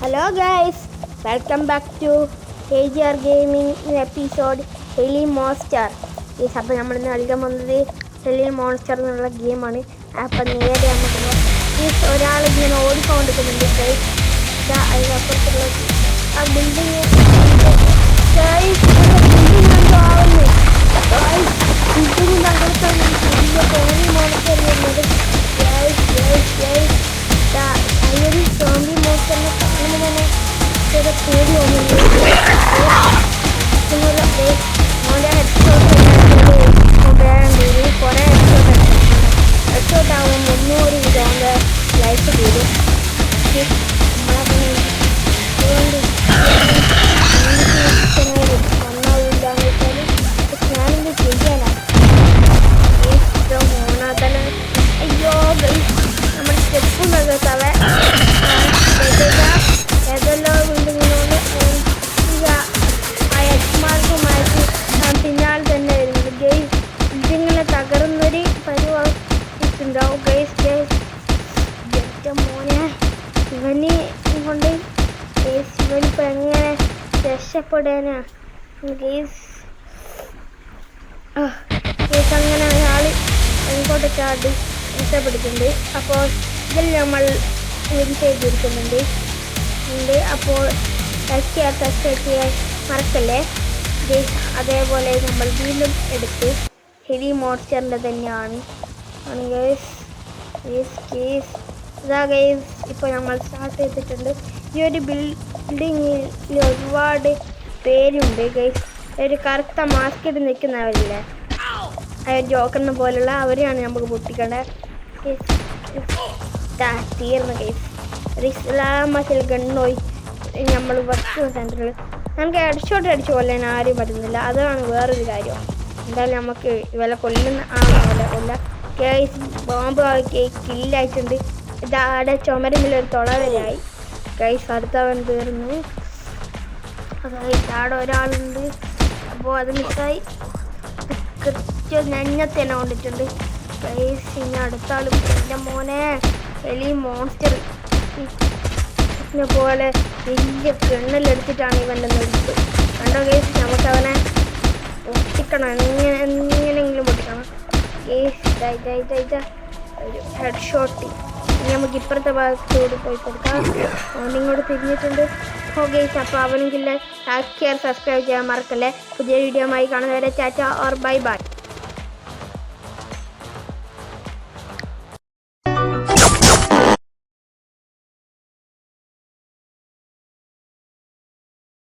Hello guys, welcome back to KGR Gaming episode Heli Monster. Yes, അപ്പോൾ നമ്മൾ ഇന്ന് കളിക്കാൻ പോകുന്നത് ഹെലി മോൺസ്റ്റർ എന്നുള്ള ഗെയിമാണ്. അപ്പം നേരെ നമുക്ക് ഒരാൾ ഇങ്ങനെ ഓടിക്കൊണ്ടിരിക്കുന്നുണ്ട്. അതിനപ്പുറത്തുള്ള ആ ബിൽഡിങ് ബിൽഡിങ്ങിൻ്റെ അകത്താണ് ഹെലി മോൺസ്റ്റർ വരുന്നത്. അതിനൊരു സോംബി മോൺസ്റ്ററിനെ കാണുമ്പോൾ തന്നെ ചെറിയ പേടി തോന്നുന്നു. മോൻ്റെ ഹെഡ്ഷോട്ട് കുറേ ഹെഡ്ഷോട്ട് ആകുമ്പോൾ 300 വിധം ലൈഫ് തീരും. നന്നാവില്ല എന്ന് വെച്ചാൽ ഞാനെന്ത് ചെയ്യാനാണ് മോനാത്തന്നെ. അയ്യോ നമ്മൾ സ്റ്റെപ്പൊന്നൊക്കെ തവ ഏതെല്ലോ ബിൽഡിങ്ങിനോട് ആ എക്സ്മാർക്കുമായിട്ട് പിന്നാലെ തന്നെ വരുന്നത്. ഗെയ്സ് ബിൽഡിങ്ങിനെ തകർന്നൊരു പരിവായിട്ടുണ്ടാവും. ഗെയ്സ് മോനെ ഇവന് കൊണ്ട് ഇവനിപ്പോൾ എങ്ങനെ രക്ഷപ്പെടാനാ? ഗെയ്സ് അങ്ങനെ ഒരാൾ ഇങ്ങോട്ട് ചാടി രക്ഷപ്പെടുത്തുന്നുണ്ട്. അപ്പോൾ ഇതിൽ നമ്മൾ വിൻ ചെയ്തിരിക്കുന്നുണ്ട്. അപ്പോൾ സബ്സ്ക്രൈബ് ചെയ്യാൻ മറക്കല്ലേ ഗെയ്സ്. അതേപോലെ നമ്മൾ വീണ്ടും എടുത്ത് ഹെലി മോൺസ്റ്ററിൻ്റെ തന്നെയാണ് ഗെയ്സ്. ഇതാ ഗെയ്സ്, ഇപ്പോൾ നമ്മൾ സ്റ്റാർട്ട് ചെയ്തിട്ടുണ്ട്. ഈ ഒരു ബിൽഡിങ്ങിൽ ഒരുപാട് പേരുണ്ട് ഗെയ്സ്. ഒരു കറുത്ത മാസ്ക് ഇട്ട് നിൽക്കുന്നവരില്ലേ, ജോക്കറിന പോലുള്ള അവരെയാണ് നമുക്ക് പൊട്ടിക്കേണ്ടത്. തീർന്ന കേസ് ഒരു ഇസ്ലാമത്തിൽ ഗണ്ണോയി നമ്മൾ വർക്ക് സെൻറ്ററിൽ നമുക്ക് ഹെഡ്ഷോട്ട് അടിച്ചു കൊല്ലാൻ ആരും പറ്റുന്നില്ല. അതാണ് വേറൊരു കാര്യം. എന്തായാലും നമുക്ക് ഇവരെ കൊല്ലുന്ന പോലെ കൊല്ല. കേസ് ബോംബ് കില്ലായിട്ടുണ്ട്. ഇതാടെ ചുമരിലൊരു തുളവരായി കേസ്. അടുത്തവൻ തീർന്ന്. അവിടെ ഒരാളുണ്ട്. അപ്പോൾ അത് മിസ്സായി. നെഞ്ഞത്ത് തന്നെ കൊണ്ടിട്ടുണ്ട് ഗൈസ്. ഇനി അടുത്ത ആൾ എൻ്റെ മോനെ ഹെലി മോൺസ്റ്റർ പോലെ വലിയ കണ്ണിലെടുത്തിട്ടാണ് ഇവൻ്റെ നെടുത്ത്. കണ്ടോ ഗൈസ്, നമുക്കവനെ പൊട്ടിക്കണം. എങ്ങനെയെങ്കിലും പൊട്ടിക്കണം ഗൈസ്. ഒരു ഹെഡ് ഷോട്ട്. ഇനി നമുക്ക് ഇപ്പുറത്തെ ഭാഗത്തോട് പോയി കൊടുക്കാം. അവനിങ്ങോട്ട് തിരിഞ്ഞിട്ടുണ്ട്. ഗൈസ്, അപ്പോൾ അവനെങ്കിൽ ലൈക്ക് ഷെയർ സബ്സ്ക്രൈബ് ചെയ്യാൻ മറക്കല്ലേ. പുതിയ വീഡിയോ ആയി കാണുന്നവരെ ടാറ്റ ഓർ ബൈ ബൈ.